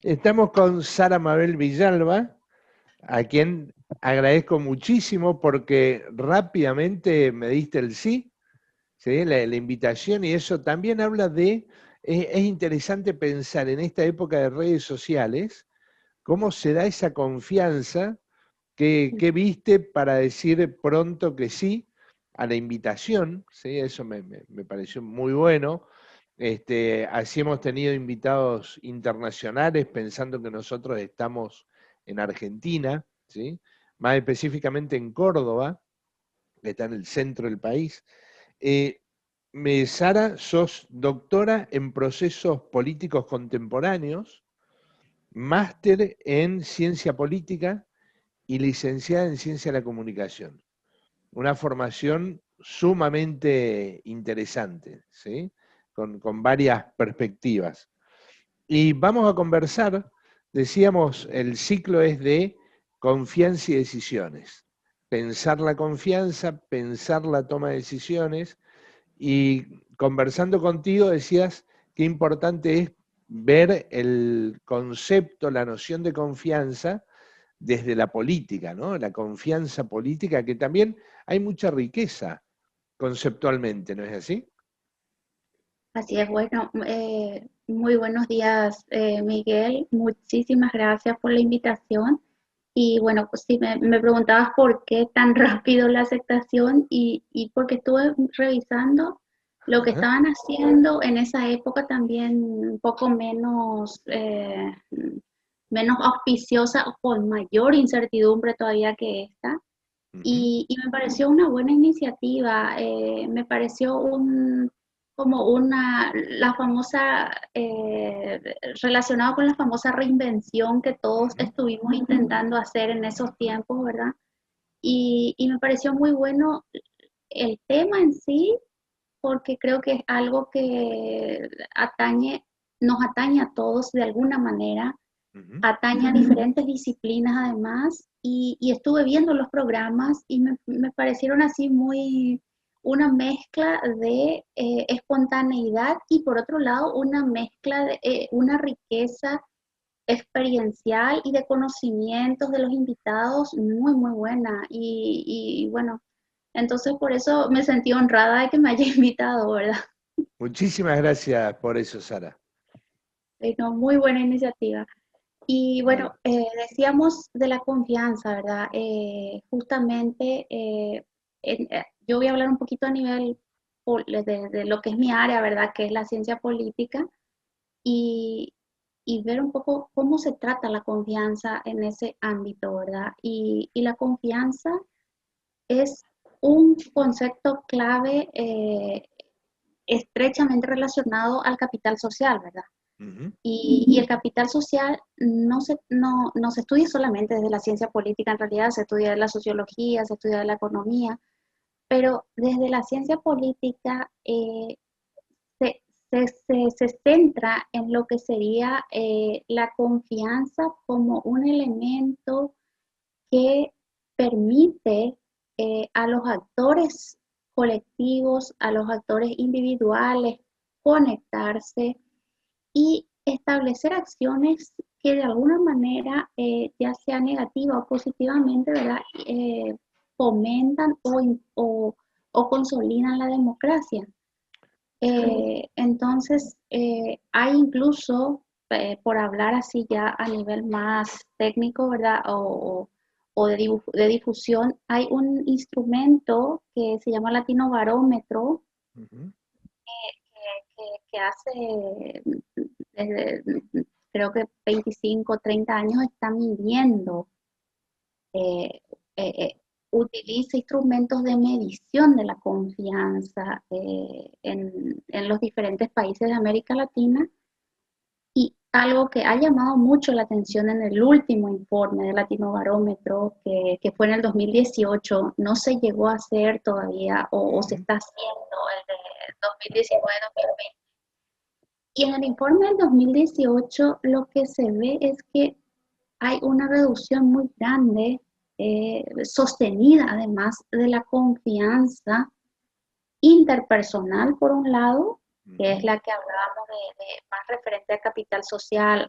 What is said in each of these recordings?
Estamos con Sara Mabel Villalba, a quien agradezco muchísimo porque rápidamente me diste el sí, ¿sí? La invitación, y eso también habla de, es interesante pensar en esta época de redes sociales, cómo se da esa confianza que viste para decir pronto que sí a la invitación, ¿sí? Eso me pareció muy bueno. Así hemos tenido invitados internacionales pensando que nosotros estamos en Argentina, ¿sí? Más específicamente en Córdoba, que está en el centro del país. Eh, Sara, sos doctora en procesos políticos contemporáneos, máster en ciencia política y licenciada en ciencia de la comunicación. Una formación sumamente interesante, ¿sí? Con varias perspectivas. Y vamos a conversar, decíamos, el ciclo es de confianza y decisiones. Pensar la confianza, pensar la toma de decisiones, y conversando contigo decías qué importante es ver el concepto, la noción de confianza desde la política, ¿no? La confianza política, que también hay mucha riqueza conceptualmente, ¿no es así? Así es, bueno, muy buenos días, Miguel. Muchísimas gracias por la invitación. Y bueno, pues sí, me preguntabas por qué tan rápido la aceptación y porque estuve revisando lo que Ajá. estaban haciendo en esa época también un poco menos auspiciosa o con mayor incertidumbre todavía que esta. Ujú. Y me pareció una buena iniciativa, me pareció como la famosa, relacionado con la famosa reinvención que todos Ujú. estuvimos intentando hacer en esos tiempos, ¿verdad? Y me pareció muy bueno el tema en sí, porque creo que es algo que nos atañe a todos de alguna manera, Ujú. atañe a diferentes disciplinas además, y estuve viendo los programas y me parecieron así una mezcla de espontaneidad y por otro lado una mezcla de una riqueza experiencial y de conocimientos de los invitados muy, muy buena. Y bueno, entonces por eso me sentí honrada de que me haya invitado, ¿verdad? Muchísimas gracias por eso, Sara. No, muy buena iniciativa. Y Bueno. bueno, decíamos de la confianza, ¿verdad? Justamente, yo voy a hablar un poquito a nivel de lo que es mi área, ¿verdad? Que es la ciencia política, y, y ver un poco cómo se trata la confianza en ese ámbito, ¿verdad? Y la confianza es un concepto clave, estrechamente relacionado al capital social, ¿verdad? Ujú. Y el capital social no se estudia solamente desde la ciencia política, en realidad se estudia de la sociología, se estudia de la economía, pero desde la ciencia política se, se centra en lo que sería la confianza como un elemento que permite a los actores colectivos, a los actores individuales, conectarse y establecer acciones que de alguna manera, ya sea negativa o positivamente, ¿verdad? Fomentan o consolidan la democracia. Entonces, hay incluso, por hablar así ya a nivel más técnico, ¿verdad? O de difusión, hay un instrumento que se llama Latino Barómetro, Ujú. que hace desde, creo que 25, 30 años está midiendo, eh, eh, utiliza instrumentos de medición de la confianza en los diferentes países de América Latina, y algo que ha llamado mucho la atención en el último informe de Latinobarómetro, que fue en el 2018, no se llegó a hacer todavía o se Ujú. está haciendo el de 2019-2020. Y en el informe del 2018 lo que se ve es que hay una reducción muy grande, sostenida además de la confianza interpersonal, por un lado, que Ujú. es la que hablábamos de más referente al capital social,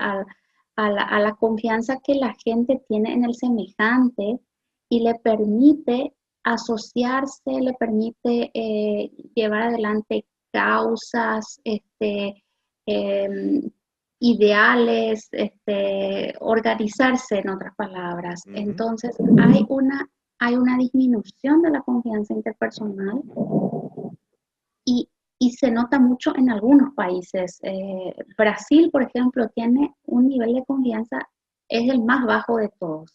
a la confianza que la gente tiene en el semejante y le permite asociarse, le permite llevar adelante causas, em, ideales, organizarse en otras palabras. Ujú. Entonces, hay una disminución de la confianza interpersonal y, y se nota mucho en algunos países. Brasil, por ejemplo, tiene un nivel de confianza, es el más bajo de todos.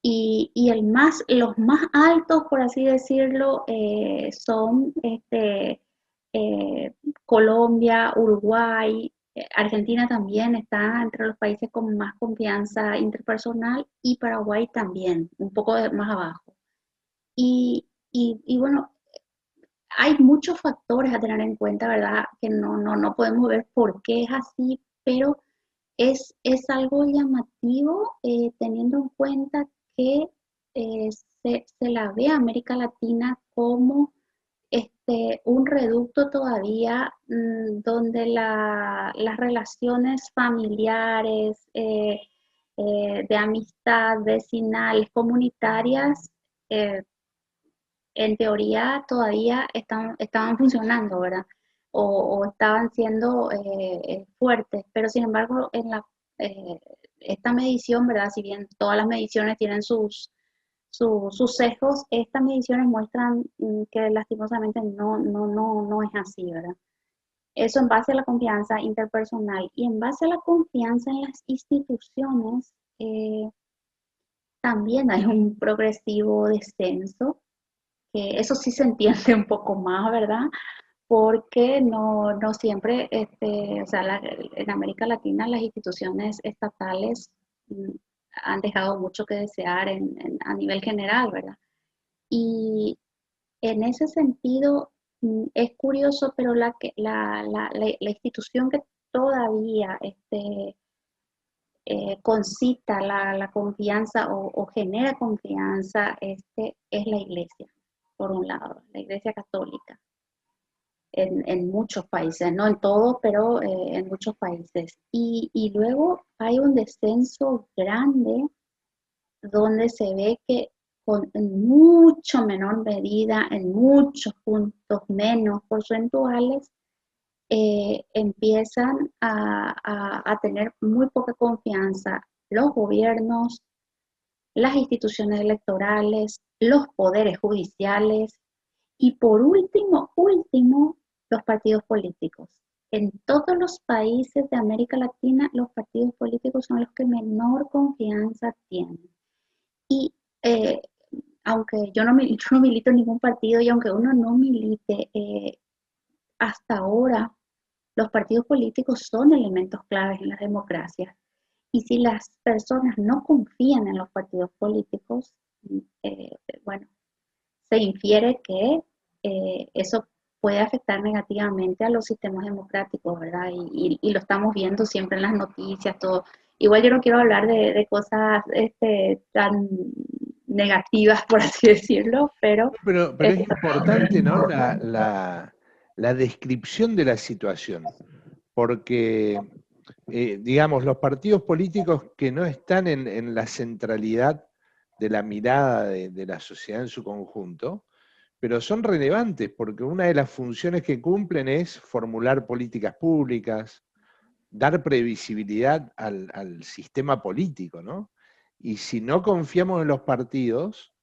Y los más altos, por así decirlo, son Colombia, Uruguay, Argentina también está entre los países con más confianza interpersonal y Paraguay también, un poco más abajo. Y bueno, hay muchos factores a tener en cuenta, ¿verdad? Que no podemos ver por qué es así, pero es algo llamativo teniendo en cuenta que se la ve a América Latina como un reducto todavía donde las relaciones familiares, de amistad, vecinales, comunitarias, eh, en teoría todavía estaban funcionando, ¿verdad? O estaban siendo fuertes, pero sin embargo, eh, esta medición, ¿verdad? Si bien todas las mediciones tienen sus sesgos, estas mediciones muestran que lastimosamente no es así, ¿verdad? Eso en base a la confianza interpersonal y en base a la confianza en las instituciones, también hay un progresivo descenso, que eso sí se entiende un poco más, ¿verdad? Porque no siempre, o sea, en América Latina las instituciones estatales mm, han dejado mucho que desear a nivel general, ¿verdad? Y en ese sentido es curioso, pero la institución que todavía concita la confianza o genera confianza es la iglesia, por un lado, la iglesia católica. En muchos países, no en todos, pero en muchos países. Y luego hay un descenso grande donde se ve que en mucho menor medida, en muchos puntos menos porcentuales, empiezan a tener muy poca confianza los gobiernos, las instituciones electorales, los poderes judiciales y por último, los partidos políticos. En todos los países de América Latina, los partidos políticos son los que menor confianza tienen. Y eh, aunque yo no milito en ningún partido y aunque uno no milite, hasta ahora los partidos políticos son elementos claves en las democracias. Y si las personas no confían en los partidos políticos, eh, bueno, se infiere que eso puede afectar negativamente a los sistemas democráticos, ¿verdad? Y lo estamos viendo siempre en las noticias, todo. Igual yo no quiero hablar de cosas tan negativas, por así decirlo, pero Pero es importante, ¿no? La descripción de la situación, porque, digamos, los partidos políticos que no están en la centralidad de la mirada de la sociedad en su conjunto, pero son relevantes porque una de las funciones que cumplen es formular políticas públicas, dar previsibilidad al sistema político, ¿no? Y si no confiamos en los partidos,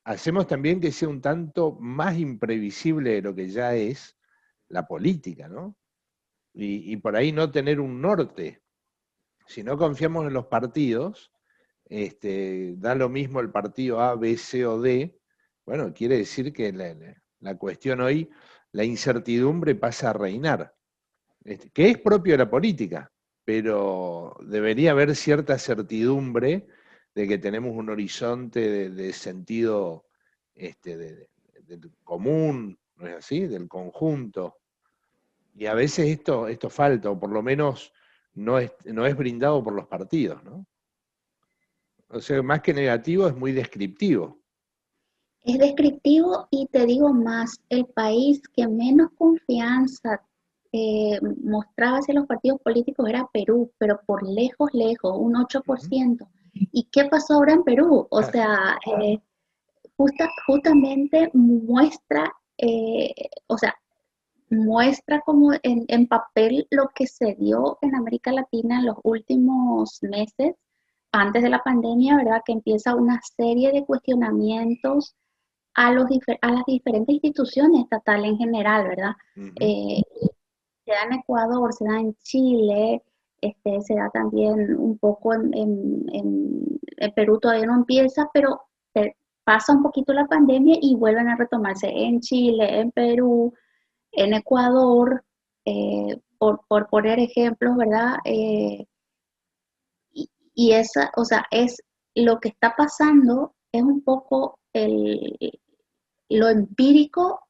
hacemos también que sea un tanto más imprevisible de lo que ya es la política, ¿no? Y por ahí no tener un norte. Si no confiamos en los partidos, da lo mismo el partido A, B, C o D, bueno, quiere decir que la cuestión hoy, la incertidumbre pasa a reinar, que es propio de la política, pero debería haber cierta certidumbre de que tenemos un horizonte de sentido del común, ¿no es así? Del conjunto. Y a veces esto falta, o por lo menos no es brindado por los partidos, ¿no? O sea, más que negativo, es muy descriptivo. es descriptivo y te digo más, el país que menos confianza mostraba hacia los partidos políticos era Perú, pero por lejos, lejos, un Ujú. 8%. ¿Y qué pasó ahora en Perú? O Claro. sea, justamente muestra, o sea, muestra como en papel lo que se dio en América Latina en los últimos meses, antes de la pandemia, ¿verdad? Que empieza una serie de cuestionamientos a las diferentes instituciones estatales en general, ¿verdad? Ujú. Eh, Se da en Ecuador, se da en Chile, se da también un poco en Perú, todavía no empieza, pero pasa un poquito la pandemia y vuelven a retomarse en Chile, en Perú, en Ecuador, por poner ejemplos, ¿verdad? Y esa, o sea, es lo que está pasando es un poco lo empírico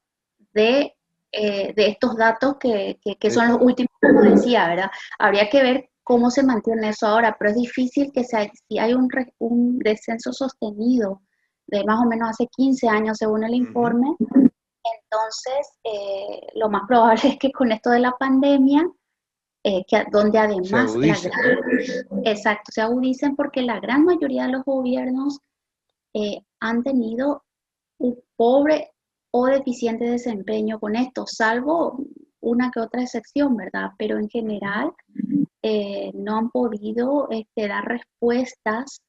de, de estos datos que De- son los últimos, como decía, ¿verdad? Habría que ver cómo se mantiene eso ahora, pero es difícil que sea, si hay un descenso sostenido de más o menos hace 15 años, según el Ujú. informe, entonces lo más probable es que con esto de la pandemia, donde Se además agudice. exacto, se agudicen porque la gran mayoría de los gobiernos han tenido un pobre o deficiente desempeño con esto, salvo una que otra excepción, ¿verdad? Pero en Ujú. general no han podido dar respuestas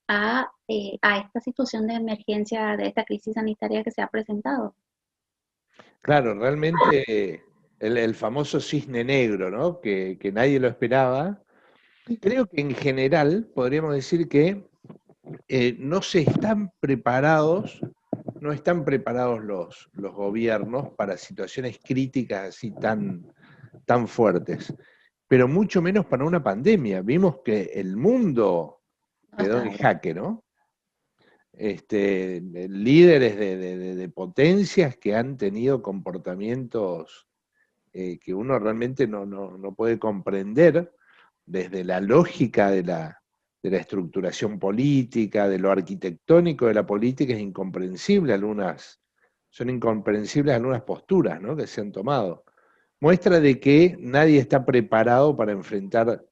a esta situación de emergencia, de esta crisis sanitaria que se ha presentado. Claro, realmente el famoso cisne negro, ¿no? Que nadie lo esperaba. Creo que en general podríamos decir que no se están preparados, no están preparados los gobiernos para situaciones críticas así tan fuertes, pero mucho menos para una pandemia. Vimos que el mundo No quedó está en de acuerdo. jaque, ¿no? Líderes de potencias que han tenido comportamientos que uno realmente no puede comprender desde la lógica de la estructuración política, de lo arquitectónico de la política, es incomprensible son incomprensibles algunas posturas, ¿no?, que se han tomado. Muestra de que nadie está preparado para enfrentar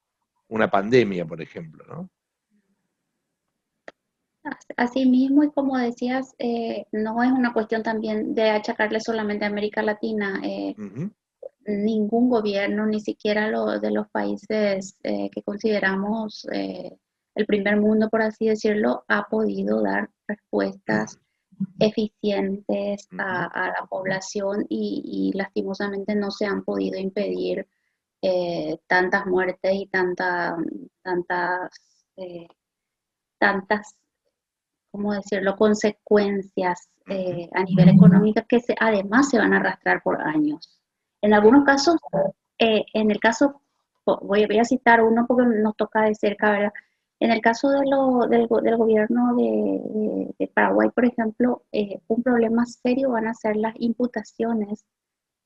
una pandemia, por ejemplo, ¿no? Asimismo, y como decías, no es una cuestión también de achacarle solamente a América Latina. Ujú. Ningún gobierno, ni siquiera lo de los países que consideramos el primer mundo, por así decirlo, ha podido dar respuestas eficientes Ujú. a la población y lastimosamente no se han podido impedir tantas muertes y tantas, eh, tantas, ¿cómo decirlo?, consecuencias Ujú. a nivel económico que además se van a arrastrar por años. En algunos Claro. casos, en el caso, voy a citar uno porque nos toca de cerca, ¿verdad? En el caso del gobierno de Paraguay, por ejemplo, un problema serio van a ser las imputaciones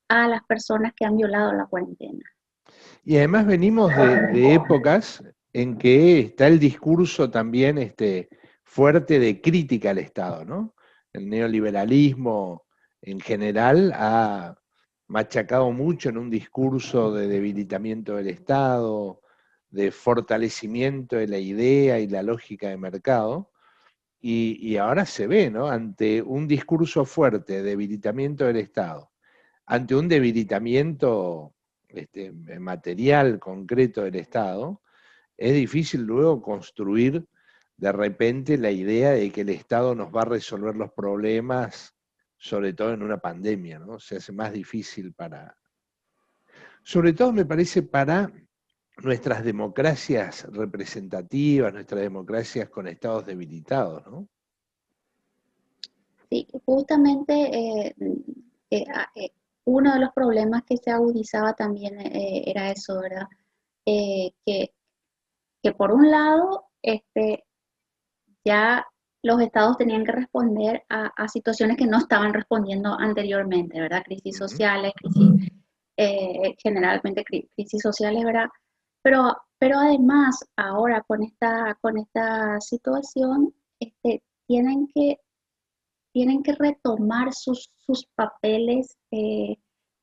a las personas que han violado la cuarentena. Y además venimos de épocas en que está el discurso también fuerte de crítica al Estado, ¿no? El neoliberalismo en general ha machacado mucho en un discurso de debilitamiento del Estado, de fortalecimiento de la idea y la lógica de mercado, y ahora se ve, ¿no? Ante un discurso fuerte de debilitamiento del Estado, ante un debilitamiento material concreto del Estado, es difícil luego construir de repente la idea de que el Estado nos va a resolver los problemas, sobre todo en una pandemia, ¿no? Se hace más difícil sobre todo me parece para nuestras democracias representativas, nuestras democracias con estados debilitados, ¿no? Sí, justamente eh, a- eh, uno de los problemas que se agudizaba también era eso, ¿verdad? Eh, que, que por un lado, ya los estados tenían que responder a situaciones que no estaban respondiendo anteriormente, ¿verdad? Crisis Ujú. sociales, crisis, generalmente crisis sociales, ¿verdad? Pero además, ahora con esta situación, tienen tienen que retomar sus papeles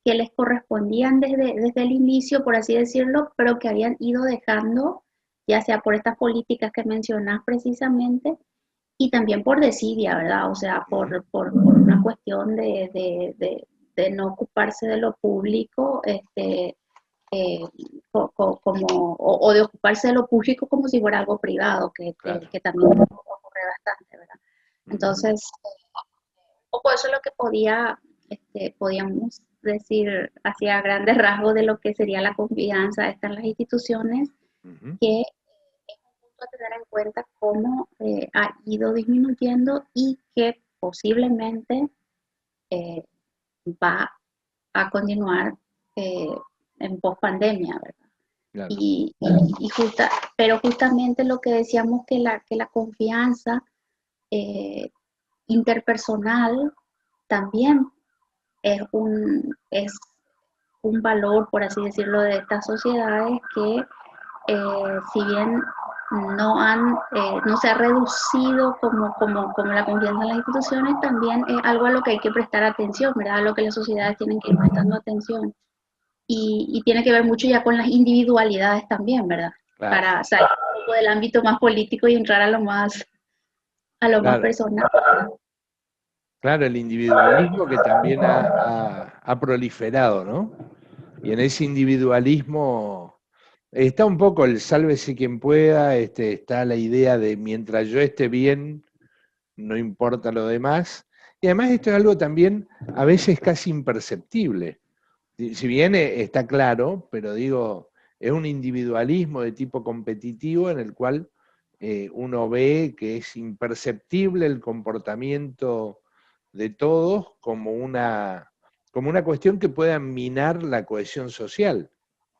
que les correspondían desde el inicio, por así decirlo, pero que habían ido dejando, ya sea por estas políticas que mencionás precisamente, y también por desidia, ¿verdad? O sea, por una cuestión de no ocuparse de lo público, eh, o de ocuparse de lo público como si fuera algo privado, Claro. que también ocurre bastante, ¿verdad? Entonces, un poco eso es lo que podíamos decir hacia grandes rasgos de lo que sería la confianza esta en las instituciones, Ujú. que es un punto a tener en cuenta cómo ha ido disminuyendo y que posiblemente eh, va a continuar eh, en post-pandemia, ¿verdad? Claro. Y, pero justamente lo que decíamos que la confianza eh, interpersonal también es un valor, por así decirlo, de estas sociedades que si bien no se ha reducido como la confianza en las instituciones, también es algo a lo que hay que prestar atención, ¿verdad? A lo que las sociedades tienen que ir prestando atención. Y tiene que ver mucho ya con las individualidades también, ¿verdad? Claro. Para salir un poco del ámbito más político y entrar a lo más Claro. personal. Claro, el individualismo que también ha proliferado, ¿no? Y en ese individualismo está un poco el sálvese quien pueda, está la idea de mientras yo esté bien, no importa lo demás. Y además esto es algo también a veces casi imperceptible. Si bien está claro, pero digo, es un individualismo de tipo competitivo en el cual uno ve que es imperceptible el comportamiento de todos como una cuestión que pueda minar la cohesión social.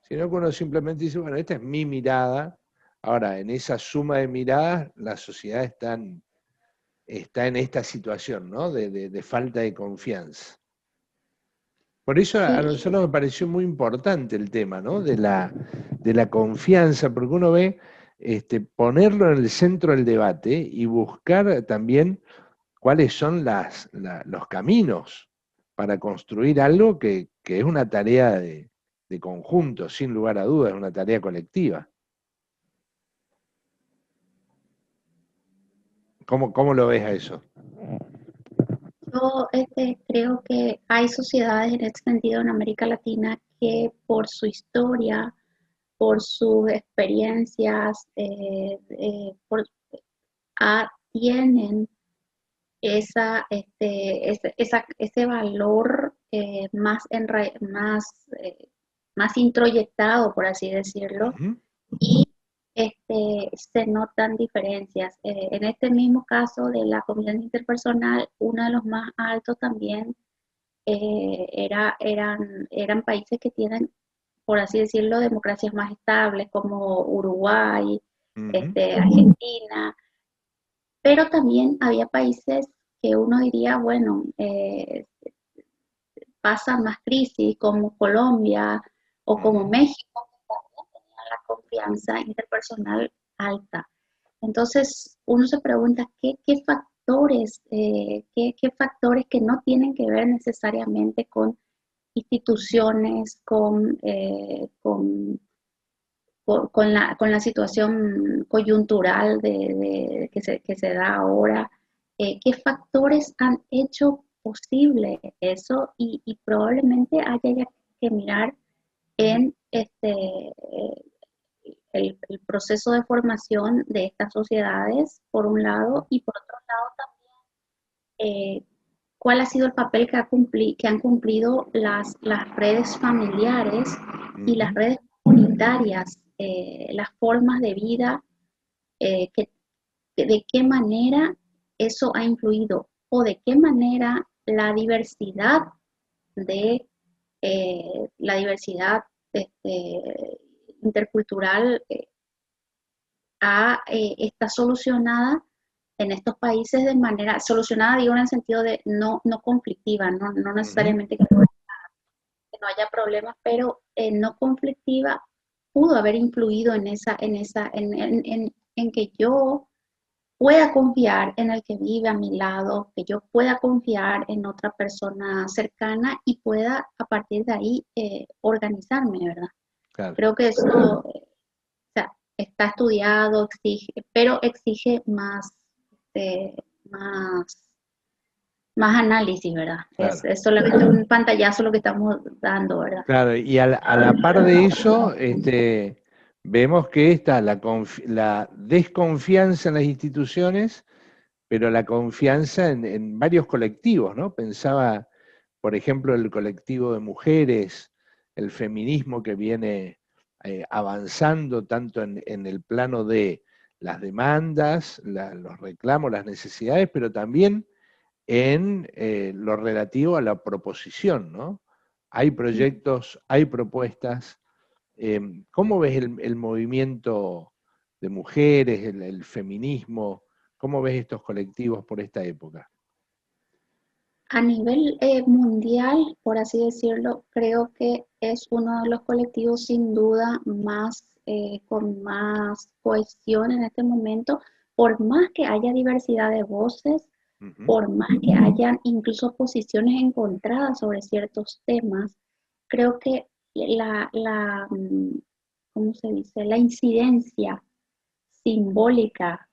Sino que uno simplemente dice, bueno, esta es mi mirada. Ahora, en esa suma de miradas, la sociedad está en esta situación, ¿no? De falta de confianza. Por eso a Sí, nosotros me pareció muy importante el tema, ¿no? De la confianza, porque uno ve ponerlo en el centro del debate y buscar también cuáles son los caminos para construir algo que es una tarea de conjunto, sin lugar a dudas, es una tarea colectiva. ¿Cómo lo ves a eso? yo creo que hay sociedades en este sentido en América Latina que por su historia, por sus experiencias, tienen ese valor más introyectado, por así decirlo, Ujú, y se notan diferencias. En este mismo caso de la convivencia interpersonal, uno de los más altos también eran países que tienen, por así decirlo, democracias más estables, como Uruguay, ujú, Argentina, pero también había países que uno diría, bueno, pasan más crisis, como Colombia o como ujú. México, que también tenían la confianza interpersonal alta. Entonces, uno se pregunta qué factores que no tienen que ver necesariamente con instituciones, con la situación coyuntural que se da ahora, qué factores han hecho posible eso y probablemente haya que mirar en el proceso de formación de estas sociedades, por un lado, y por otro lado también cuál ha sido el papel que han cumplido las redes familiares y las Ujú. redes comunitarias, las formas de vida, de qué manera eso ha influido o de qué manera de la diversidad intercultural está solucionada en estos países de manera, solucionada digo en el sentido de no conflictiva, no Ujú. necesariamente que no haya problemas, pero no conflictiva pudo haber influido en que yo pueda confiar en el que vive a mi lado, que yo pueda confiar en otra persona cercana y pueda a partir de ahí organizarme, ¿verdad? Claro. Creo que eso o sea, está estudiado, exige, pero exige más, eh, más, más análisis, ¿verdad? Claro. Es solamente un pantallazo lo que estamos dando, ¿verdad? Claro, y a la par de eso, vemos que está la desconfianza en las instituciones, pero la confianza en varios colectivos, ¿no? Pensaba, por ejemplo, el colectivo de mujeres, el feminismo que viene avanzando tanto en el plano de las demandas, los reclamos, las necesidades, pero también en lo relativo a la proposición, ¿no? Hay proyectos, hay propuestas. ¿Cómo ves el movimiento de mujeres, el feminismo? ¿Cómo ves estos colectivos por esta época? A nivel mundial, por así decirlo, creo que es uno de los colectivos sin duda más con más cohesión en este momento, por más que haya diversidad de voces, Ujú. por más que hayan incluso posiciones encontradas sobre ciertos temas, creo que ¿cómo se dice? La incidencia simbólica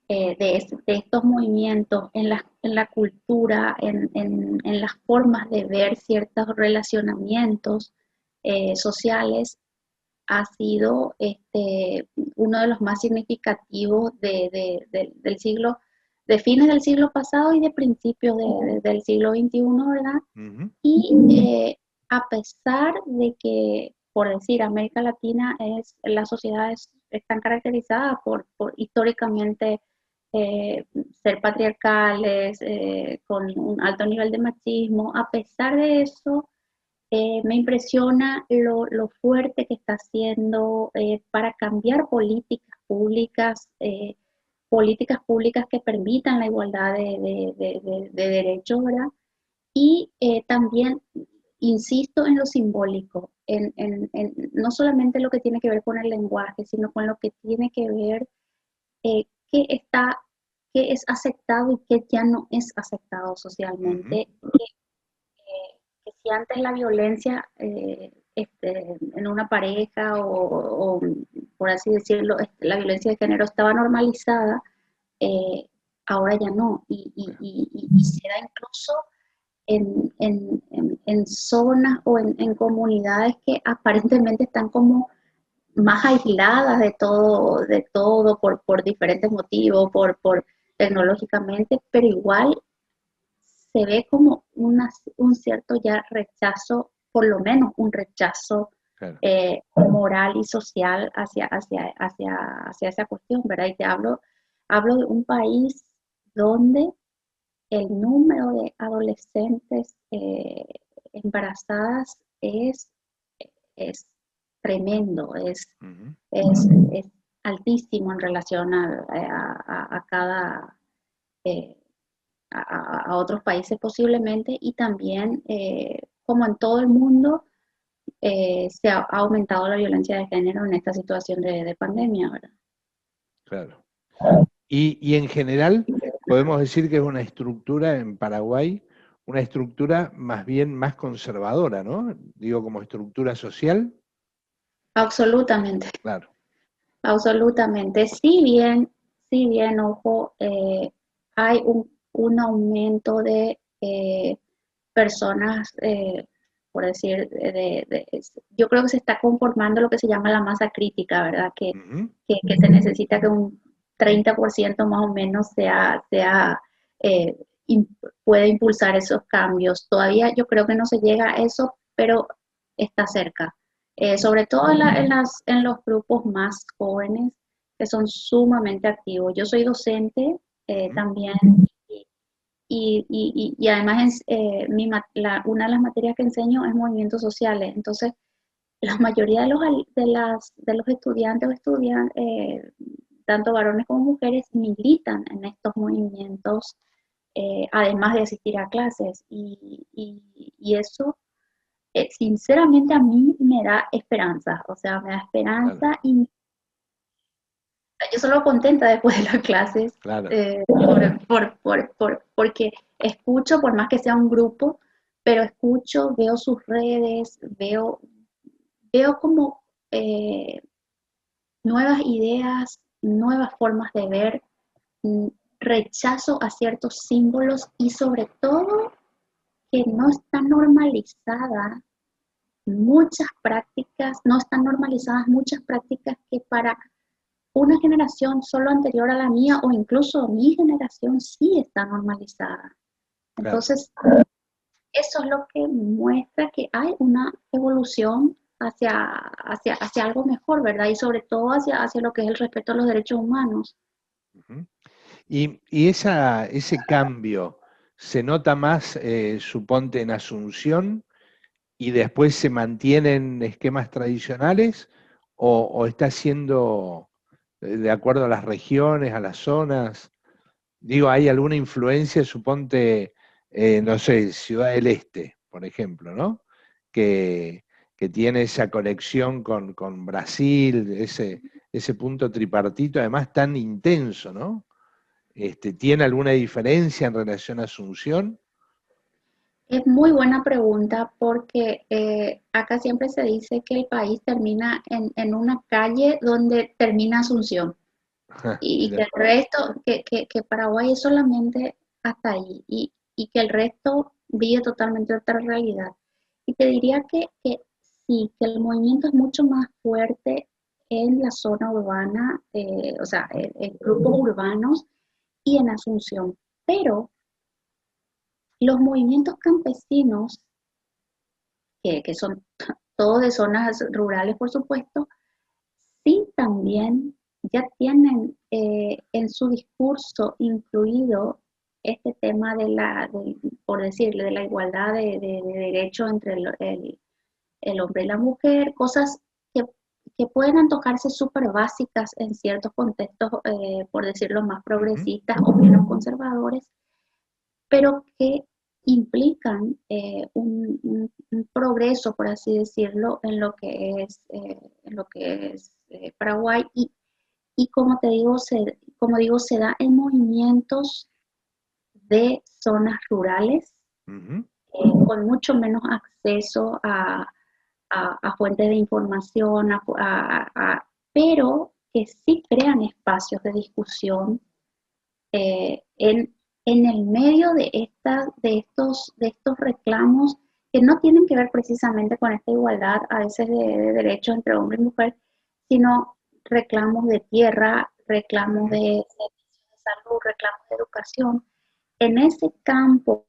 de estos movimientos en la cultura, en las formas de ver ciertos relacionamientos sociales, ha sido uno de los más significativos del siglo, de fines del siglo pasado y de principios del siglo XXI, ¿verdad? Ujú. Y a pesar de que, por decir, América Latina las sociedades están caracterizadas por históricamente ser patriarcales, con un alto nivel de machismo, a pesar de eso, me impresiona lo fuerte que está haciendo para cambiar políticas públicas que permitan la igualdad de derechos, ¿verdad? Y también insisto en lo simbólico, no solamente lo que tiene que ver con el lenguaje, sino con lo que tiene que ver eh, qué está, qué es aceptado y qué ya no es aceptado Ujú. socialmente. Que si antes la violencia en una pareja o, por así decirlo, la violencia de género estaba normalizada, eh, ahora ya no. Y se da incluso en zonas o en comunidades que aparentemente están como más aisladas de todo por diferentes motivos, por tecnológicamente, pero igual se ve como un cierto ya rechazo, por lo menos un rechazo Claro. moral y social hacia esa cuestión, ¿verdad? Y hablo de un país donde el número de adolescentes embarazadas es tremendo, Ujú. es altísimo en relación a cada, eh, a otros países posiblemente, y también, como en todo el mundo, se ha aumentado la violencia de género en esta situación de pandemia, ¿verdad? Claro. Y en general podemos decir que es una estructura en Paraguay, una estructura más bien más conservadora, ¿no? Digo, como estructura social. Absolutamente, Claro. absolutamente. Si bien, ojo, hay un aumento de personas, por decir, yo creo que se está conformando lo que se llama la masa crítica, ¿verdad? Ujú. Que se necesita que un 30% más o menos eh, puede impulsar esos cambios. Todavía yo creo que no se llega a eso, pero está cerca. Sobre todo en los grupos más jóvenes que son sumamente activos. Yo soy docente Ujú. también y además una de las materias que enseño es movimientos sociales. Entonces, la mayoría de los estudiantes o tanto varones como mujeres, militan en estos movimientos, además de asistir a clases. Y eso, sinceramente, a mí me da esperanza. O sea, me da Claro. esperanza y yo solo contenta después de las clases, Claro, porque escucho, por más que sea un grupo, pero escucho, veo sus redes, veo como eh, nuevas ideas, nuevas formas de ver, mm, rechazo a ciertos símbolos y sobre todo que no está normalizada muchas prácticas, no están normalizadas muchas prácticas que para una generación solo anterior a la mía o incluso mi generación sí está normalizada. claro. Entonces, eso es lo que muestra que hay una evolución hacia algo mejor, ¿verdad? Y sobre todo hacia lo que es el respeto a los derechos humanos. Ujú. Y ese cambio se nota más, suponte, en Asunción y después se mantienen esquemas tradicionales o está siendo de acuerdo a las regiones, a las zonas. Digo, ¿hay alguna influencia, suponte, no sé, Ciudad del Este, por ejemplo, ¿no? Que, que tiene esa conexión con Brasil, ese punto tripartito, además tan intenso, ¿no? ¿Tiene alguna diferencia en relación a Asunción? Es muy buena pregunta porque acá siempre se dice que el país termina en una calle donde termina Asunción y que Mira, el resto, que Paraguay es solamente hasta ahí y que el resto vive totalmente otra realidad. Y te diría que sí, que el movimiento es mucho más fuerte en la zona urbana, o sea, en grupos urbanos y en Asunción. Pero los movimientos campesinos, que son todos de zonas rurales, por supuesto, sí también ya tienen en su discurso incluido este tema por decirle, de la igualdad de derechos entre el hombre y la mujer, cosas que, que pueden antojarse súper básicas en ciertos contextos, por decirlo, más ujú, progresistas o menos conservadores, pero que implican un progreso, por así decirlo, en lo que es Paraguay y como te digo, como digo, se da en movimientos de zonas rurales ujú. con mucho menos acceso a fuentes de información, pero que sí crean espacios de discusión en el medio de estos reclamos que no tienen que ver precisamente con esta igualdad a veces de derechos entre hombre y mujer, sino reclamos de tierra, reclamos Ujú. de servicios de salud, reclamos de educación. En ese campo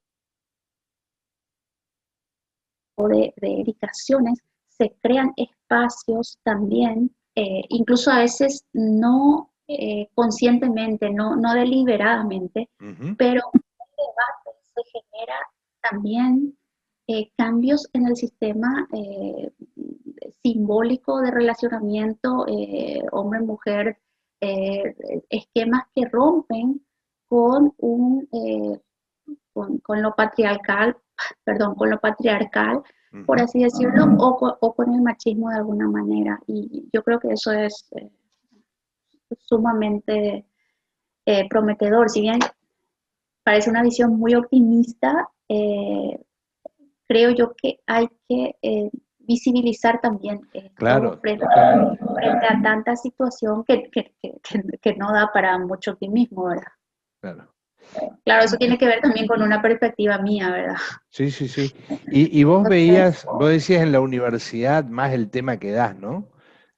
de indicaciones se crean espacios también, incluso a veces no conscientemente, no deliberadamente, Ujú. pero en el debate se genera también cambios en el sistema simbólico de relacionamiento hombre-mujer, esquemas que rompen con con lo patriarcal, perdón, con lo patriarcal, por Ujú. así decirlo, o con el machismo de alguna manera. Y yo creo que eso es sumamente prometedor. Si bien parece una visión muy optimista, creo yo que hay que visibilizar también esto Claro, frente, totalmente. frente a tanta situación que no da para mucho optimismo, ¿verdad? Claro. Claro, eso tiene que ver también con una perspectiva mía, ¿verdad? Sí, sí, sí. Y vos Entonces, veías, vos decías en la universidad más el tema que das, ¿no?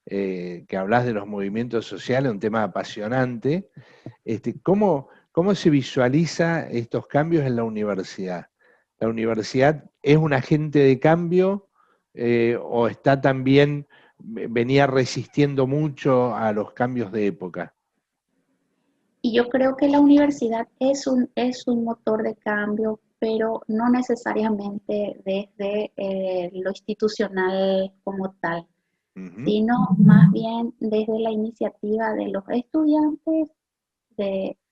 Que hablas de los movimientos sociales, un tema apasionante. ¿Cómo se visualiza estos cambios en la universidad? ¿La universidad es un agente de cambio o está también, venía resistiendo mucho a los cambios de época? y yo creo que la universidad es un motor de cambio, pero no necesariamente desde lo institucional como tal, Ujú. sino más bien desde la iniciativa de los estudiantes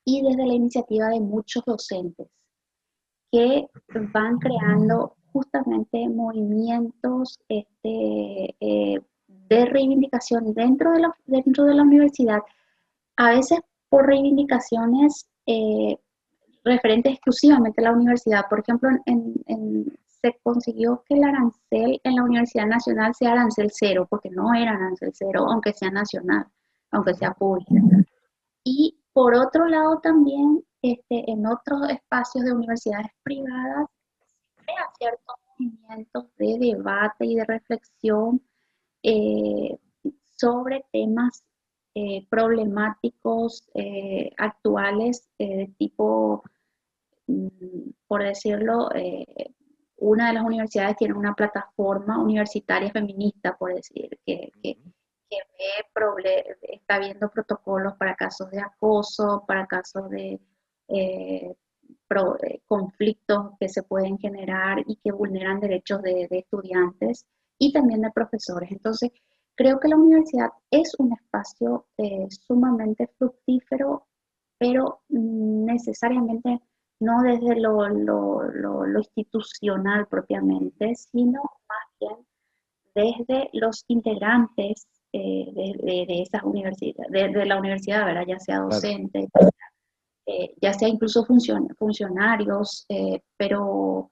y desde la iniciativa de muchos docentes que van creando justamente movimientos de reivindicación dentro de la universidad a veces por reivindicaciones referentes exclusivamente a la universidad. Por ejemplo, se consiguió que el arancel en la Universidad Nacional sea arancel cero, porque no era arancel cero, aunque sea nacional, aunque sea pública. Y por otro lado también, en otros espacios de universidades privadas, se crean ciertos movimientos de debate y de reflexión eh, sobre temas problemáticos actuales de tipo, por decirlo, una de las universidades tiene una plataforma universitaria feminista, por decir, que está viendo protocolos para casos de acoso, para casos de conflictos que se pueden generar y que vulneran derechos de estudiantes y también de profesores. Entonces, creo que la universidad es un espacio sumamente fructífero, pero necesariamente no desde lo institucional propiamente, sino más bien desde los integrantes de esas universidades, de la universidad, ¿verdad? Ya sea Claro. docente, ya sea incluso funcionarios, pero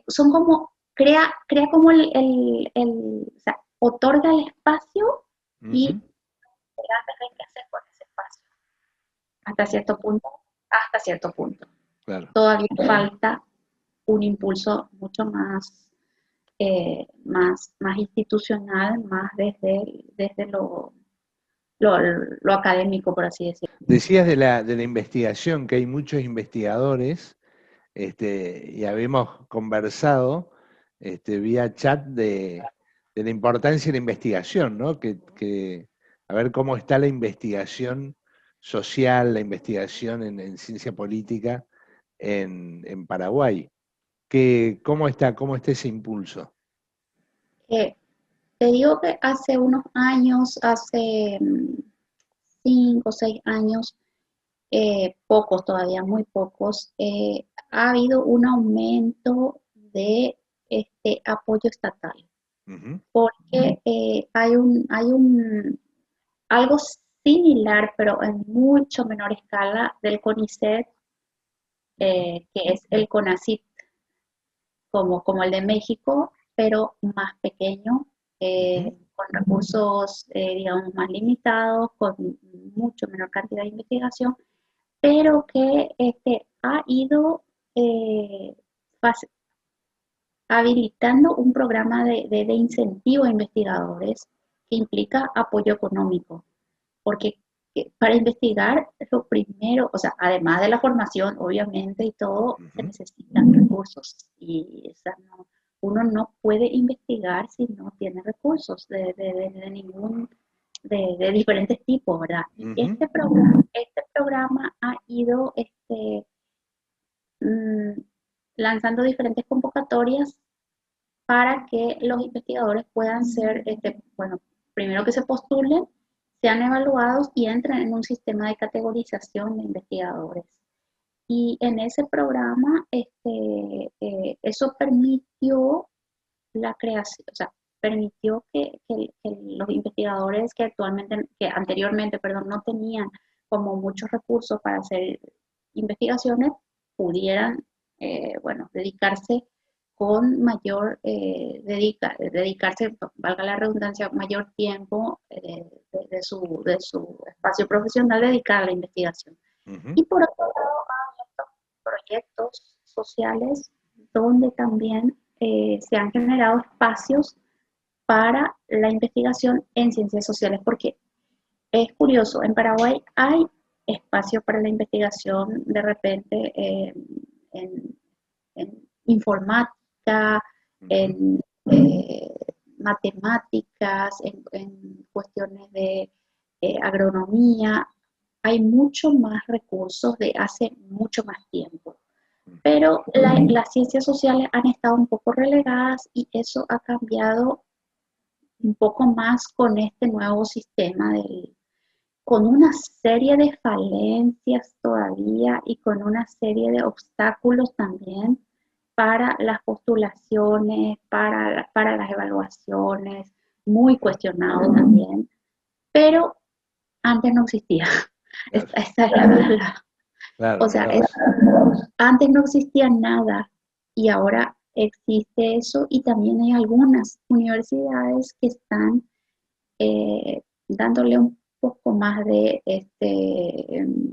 son como, crea como o sea, otorga el espacio y hay que hacer con ese espacio, hasta cierto punto. Claro. Todavía falta un impulso mucho más institucional, más desde lo académico, por así decirlo. Decías de la investigación, que hay muchos investigadores, y habíamos conversado vía chat de la importancia de la investigación, ¿no? A ver cómo está la investigación social, la investigación en ciencia política en Paraguay. ¿Cómo está ese impulso? Te digo que hace unos años, hace 5 o 6 años, pocos todavía, muy pocos, ha habido un aumento de este apoyo estatal, porque hay algo similar, pero en mucho menor escala, del CONICET, que es el CONACYT, como el de México, pero más pequeño, con recursos, digamos, más limitados, con mucho menor cantidad de investigación, pero que ha ido eh, habilitando un programa de incentivo a investigadores que implica apoyo económico, porque para investigar lo primero, o sea, además de la formación, obviamente, y todo, se necesitan recursos. Y uno no puede investigar si no tiene recursos de diferentes tipos, ¿verdad? Y este programa ha ido mm, lanzando diferentes convocatorias para que los investigadores puedan ser, bueno, primero que se postulen, sean evaluados y entren en un sistema de categorización de investigadores. Y en ese programa, eso permitió la creación, o sea, permitió que los investigadores que anteriormente, perdón, no tenían como muchos recursos para hacer investigaciones, pudieran, bueno, dedicarse con mayor, dedicarse, valga la redundancia, mayor tiempo de su espacio profesional dedicado a la investigación. Y por otro lado, hay estos proyectos sociales donde también se han generado espacios para la investigación en ciencias sociales, porque es curioso, en Paraguay hay espacio para la investigación de repente en, en informática, en matemáticas, en cuestiones de agronomía. Hay mucho más recursos de hace mucho más tiempo. Pero las ciencias sociales han estado un poco relegadas y eso ha cambiado un poco más con este nuevo sistema con una serie de falencias todavía y con una serie de obstáculos también para las postulaciones, para las evaluaciones, muy cuestionado también, pero antes no existía. Claro, Esta es la, o claro, sea, claro. antes no existía nada y ahora existe eso y también hay algunas universidades que están dándole un poco más de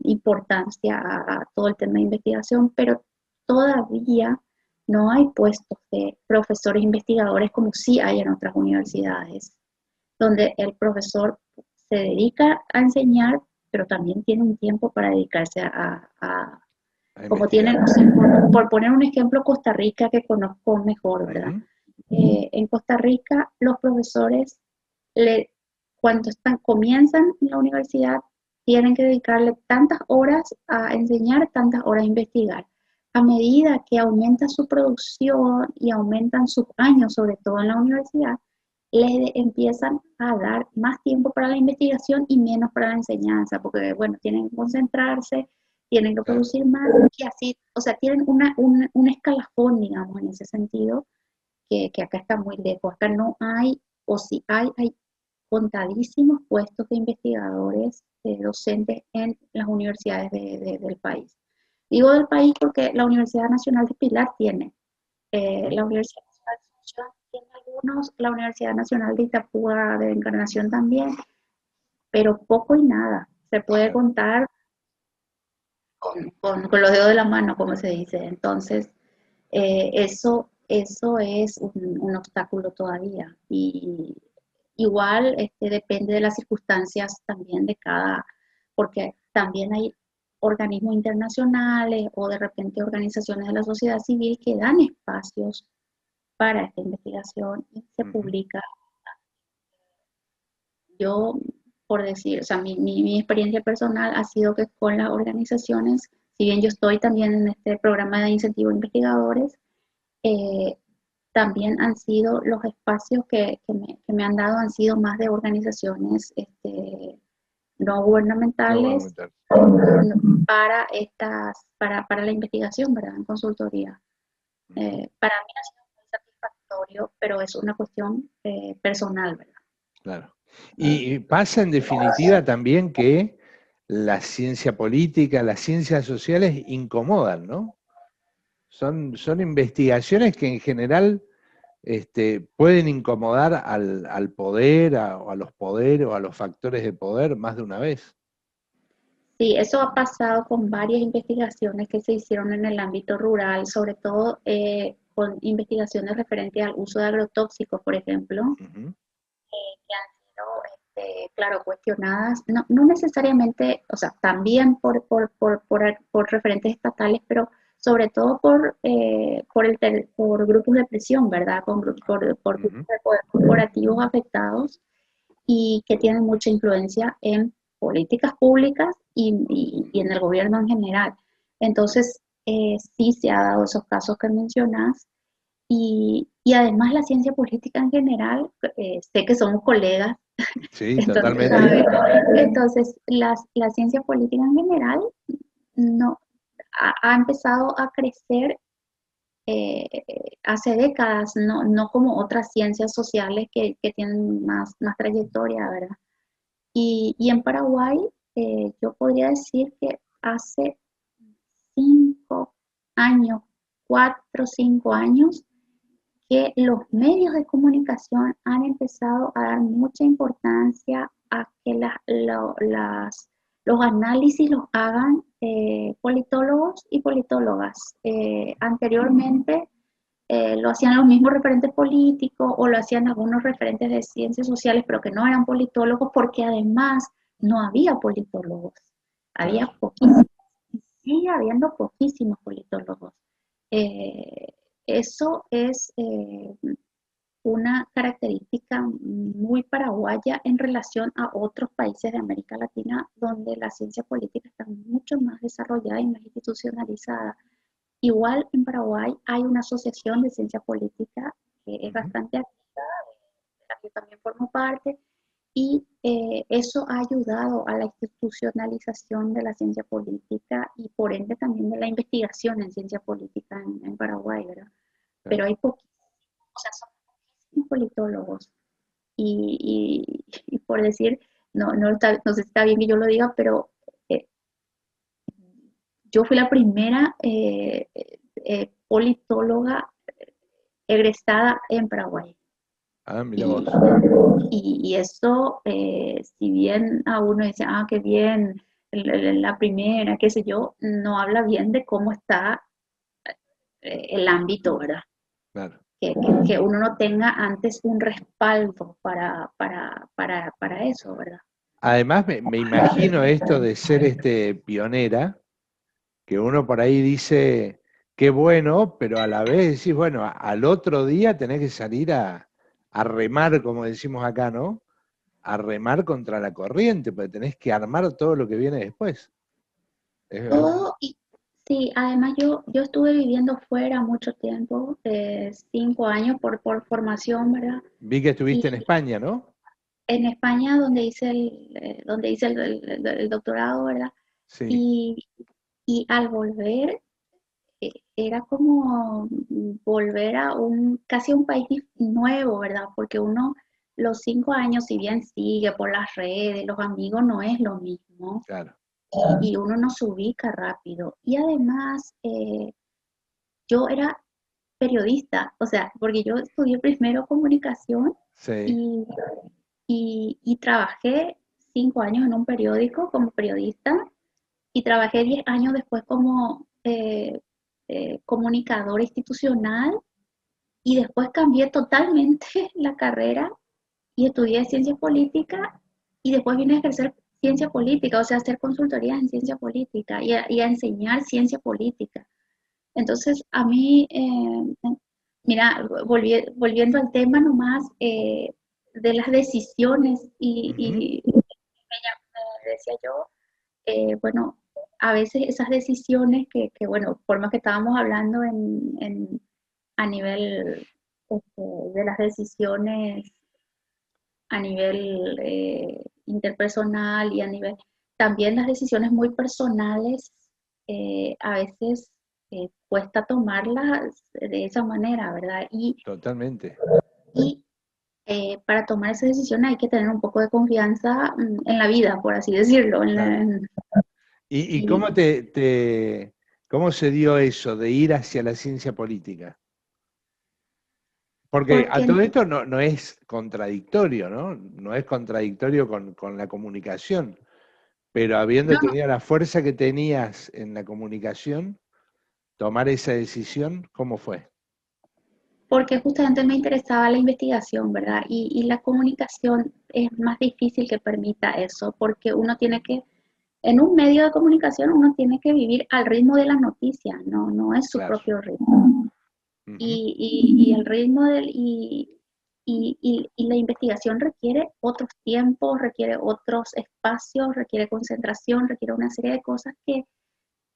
importancia a todo el tema de investigación, pero todavía no hay puestos de profesores investigadores como sí hay en otras universidades, donde el profesor se dedica a enseñar, pero también tiene un tiempo para dedicarse A como investigar. tienen, no sé, por poner un ejemplo, Costa Rica, que conozco mejor, ¿verdad? Ujú. En Costa Rica, los profesores, le, cuando comienzan en la universidad, tienen que dedicarle tantas horas a enseñar, tantas horas a investigar. A medida que aumenta su producción y aumentan sus años, sobre todo en la universidad, les empiezan a dar más tiempo para la investigación y menos para la enseñanza, porque, bueno, tienen que concentrarse, tienen que Claro, producir más, y así, o sea, tienen un escalafón, digamos, en ese sentido, que acá está muy lejos. Acá no hay, o si hay contadísimos puestos de investigadores, docentes en las universidades del país. Digo del país porque la Universidad Nacional de Pilar tiene, ujú, la Universidad Nacional de Asunción tiene algunos, la Universidad Nacional de Itapúa de Encarnación también, pero poco y nada. Se puede claro. contar con los dedos de la mano, como se dice. Entonces, eso es un obstáculo todavía. Y igual depende de las circunstancias también de cada, porque también hay organismos internacionales o de repente organizaciones de la sociedad civil que dan espacios para esta investigación y se Ujú. publica. Yo, por decir, o sea, mi experiencia personal ha sido que con las organizaciones, si bien yo estoy también en este programa de incentivo a investigadores, eh, también han sido los espacios que me han dado, han sido más de organizaciones no No gubernamentales gubernamental. para la investigación, ¿verdad? En consultoría. Ujú. Para mí ha sido muy satisfactorio, pero es una cuestión personal, ¿verdad? Claro. Y pasa en definitiva también que la ciencia política, las ciencias sociales incomodan, ¿no? Son investigaciones que en general pueden incomodar al poder, o a los poderes, o a los factores de poder más de una vez. Sí, eso ha pasado con varias investigaciones que se hicieron en el ámbito rural, sobre todo con investigaciones referentes al uso de agrotóxicos, por ejemplo, Ujú, que han sido, claro, cuestionadas, no necesariamente, o sea, también por referentes estatales, pero sobre todo por grupos de presión, ¿verdad? Por grupos ujú, de poder corporativos afectados y que tienen mucha influencia en políticas públicas y en el gobierno en general. Entonces, sí se ha dado esos casos que mencionas y además la ciencia política en general, sé que somos colegas, sí, entonces, totalmente. entonces la ciencia política en general no, ha empezado a crecer hace décadas, no como otras ciencias sociales que tienen más trayectoria, ¿verdad? Y en Paraguay, yo podría decir que hace 5 años, 4 o 5 años, que los medios de comunicación han empezado a dar mucha importancia a que los análisis los hagan politólogos y politólogas. Anteriormente lo hacían los mismos referentes políticos o lo hacían algunos referentes de ciencias sociales, pero que no eran politólogos porque además no había politólogos. Había Claro. poquísimos, sigue habiendo poquísimos politólogos. Eh, Eso es una característica muy paraguaya en relación a otros países de América Latina donde la ciencia política está mucho más desarrollada y más institucionalizada. Igual en Paraguay hay una asociación de ciencia política que es Ujú, bastante activa, de la que también formo parte, y eso ha ayudado a la institucionalización de la ciencia política y por ende también de la investigación en ciencia política en Paraguay, ¿verdad? Pero claro. hay poquísimos, o sea, son poquísimos politólogos y por decir, no sé si está bien que yo lo diga, pero yo fui la primera politóloga egresada en Paraguay. Ah, mira Y, vos. y eso, si bien a uno dice, ah, qué bien, la primera, qué sé yo, no habla bien de cómo está el ámbito, ¿verdad? Claro. Que uno no tenga antes un respaldo para eso, ¿verdad? Además, me imagino esto de ser pionera, que uno por ahí dice, qué bueno, pero a la vez decís, bueno, al otro día tenés que salir a remar, como decimos acá, ¿no? A remar contra la corriente, porque tenés que armar todo lo que viene después. Todo, y sí, además yo estuve viviendo fuera mucho tiempo, 5 años por formación, ¿verdad? Vi que estuviste en Y España, ¿no? en España, donde hice el doctorado, ¿verdad? Sí, Y, y al volver, era como volver a casi a un país nuevo, ¿verdad? Porque uno, los 5 años, si bien sigue por las redes, los amigos, no es lo mismo. claro. Y uno no se ubica rápido. Y además, yo era periodista, o sea, porque yo estudié primero comunicación Sí, y, y trabajé 5 años en un periódico como periodista y trabajé 10 años después como comunicador institucional y después cambié totalmente la carrera y estudié ciencia política y después vine a ejercer ciencia política, o sea, hacer consultorías en ciencia política y a enseñar ciencia política. Entonces, a mí, mira, volviendo al tema nomás de las decisiones ujú, y me decía yo, bueno, a veces esas decisiones bueno, por más que estábamos hablando a nivel de las decisiones a nivel interpersonal y a nivel, también las decisiones muy personales, a veces cuesta tomarlas de esa manera, ¿verdad? totalmente. Y para tomar esas decisiones hay que tener un poco de confianza en la vida, por así decirlo. Claro. ¿Y Y cómo cómo se dio eso de ir hacia la ciencia política? Porque a porque todo esto no es contradictorio, ¿no? No es contradictorio con la comunicación, pero habiendo no, tenido la fuerza que tenías en la comunicación, tomar esa decisión, ¿cómo fue? porque justamente me interesaba la investigación, ¿verdad? Y la comunicación es más difícil que permita eso, porque uno tiene que en un medio de comunicación uno tiene que vivir al ritmo de las noticias, no es su Claro. propio ritmo. Ujú, Y el ritmo y la investigación requiere otros tiempos, requiere otros espacios, requiere concentración, requiere una serie de cosas que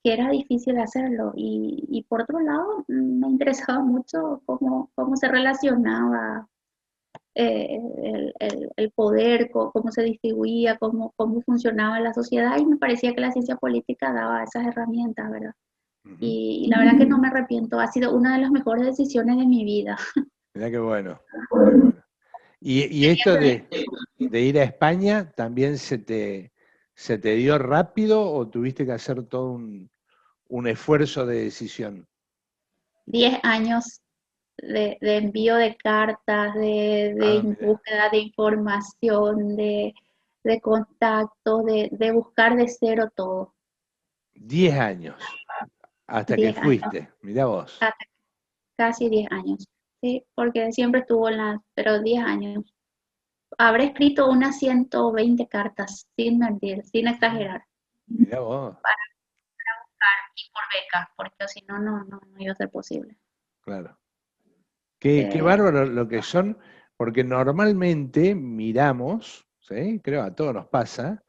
era difícil hacerlo. Y por otro lado, me interesaba mucho cómo se relacionaba el poder, cómo se distribuía, cómo funcionaba la sociedad y me parecía que la ciencia política daba esas herramientas, ¿verdad? ujú. Y la verdad que no me arrepiento, ha sido una de las mejores decisiones de mi vida. Mirá qué bueno, qué bueno. Y esto de ir a España, ¿también se te dio rápido o tuviste que hacer todo un esfuerzo de decisión? 10 años de envío de cartas, Ah, de mira, búsqueda de información, de contacto, de buscar de cero todo. 10 años hasta que 10 años, fuiste, mirá vos. hasta casi 10 años. Sí, porque siempre estuvo pero 10 años. Habré escrito unas 120 cartas, sin mentir, sin exagerar, Mirá vos, para buscar y por becas, porque si no, no iba a ser posible. claro. Qué Eh, bárbaro lo que son, porque normalmente miramos, ¿sí? Creo a todos nos pasa,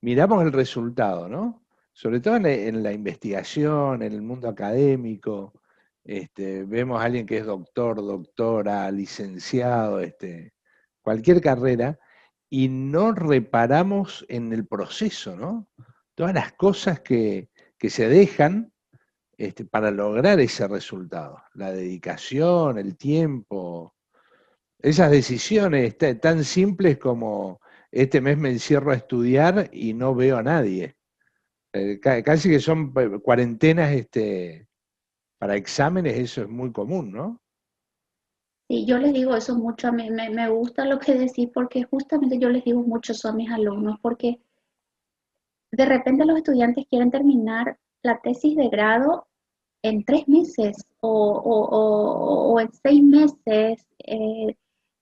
miramos el resultado, ¿no? Sobre todo en la investigación, en el mundo académico, vemos a alguien que es doctor, doctora, licenciado, cualquier carrera, y no reparamos en el proceso, ¿no? Todas las cosas que se dejan para lograr ese resultado. La dedicación, el tiempo, esas decisiones tan simples como este mes me encierro a estudiar y no veo a nadie. Casi que son cuarentenas para exámenes, eso es muy común, ¿no? Y yo les digo eso mucho, a mí me gusta lo que decís porque justamente yo les digo mucho eso a mis alumnos, porque de repente los estudiantes quieren terminar la tesis de grado en 3 meses o en 6 meses.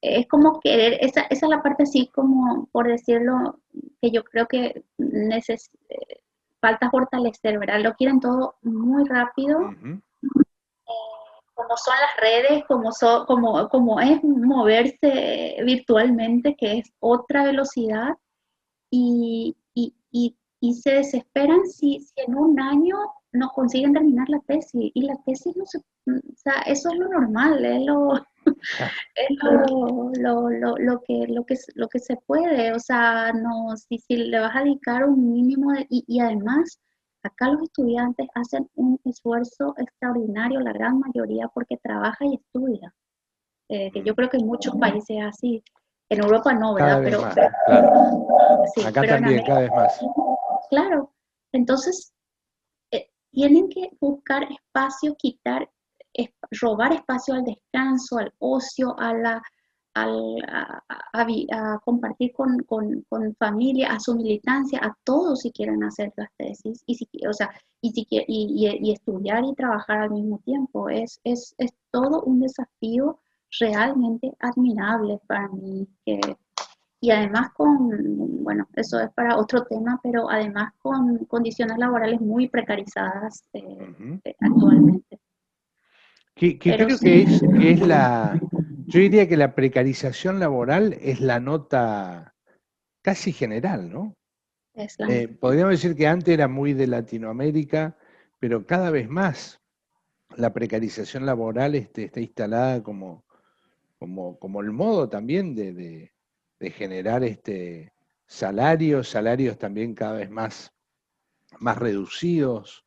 Es como que esa es la parte así como, por decirlo, que yo creo que falta fortalecer, ¿verdad? Lo quieren todo muy rápido, Ujú. como son las redes, como es moverse virtualmente, que es otra velocidad, y se desesperan si en un año no consiguen terminar la tesis, y la tesis no se, o sea, eso es lo normal, es lo que se puede, o sea, no, si le vas a dedicar un mínimo y además, acá los estudiantes hacen un esfuerzo extraordinario, la gran mayoría, porque trabaja y estudia, que yo Mm. creo que en muchos países es así. En Europa no, Cada ¿verdad? vez Pero, más, claro. sí, Acá pero en también, América, cada vez más. claro. Entonces, tienen que buscar espacio, robar espacio al descanso, al ocio, a compartir con familia, a su militancia, a todos si quieren hacer las tesis, o sea, y estudiar y trabajar al mismo tiempo. Es todo un desafío realmente admirable para mí, y además bueno, eso es para otro tema, pero además con condiciones laborales muy precarizadas Ujú. actualmente. Que Pero creo sí, que es yo diría que la precarización laboral es la nota casi general, ¿no? es la... Podríamos decir que antes era muy de Latinoamérica, pero cada vez más la precarización laboral está instalada como el modo también de generar salarios también cada vez más reducidos,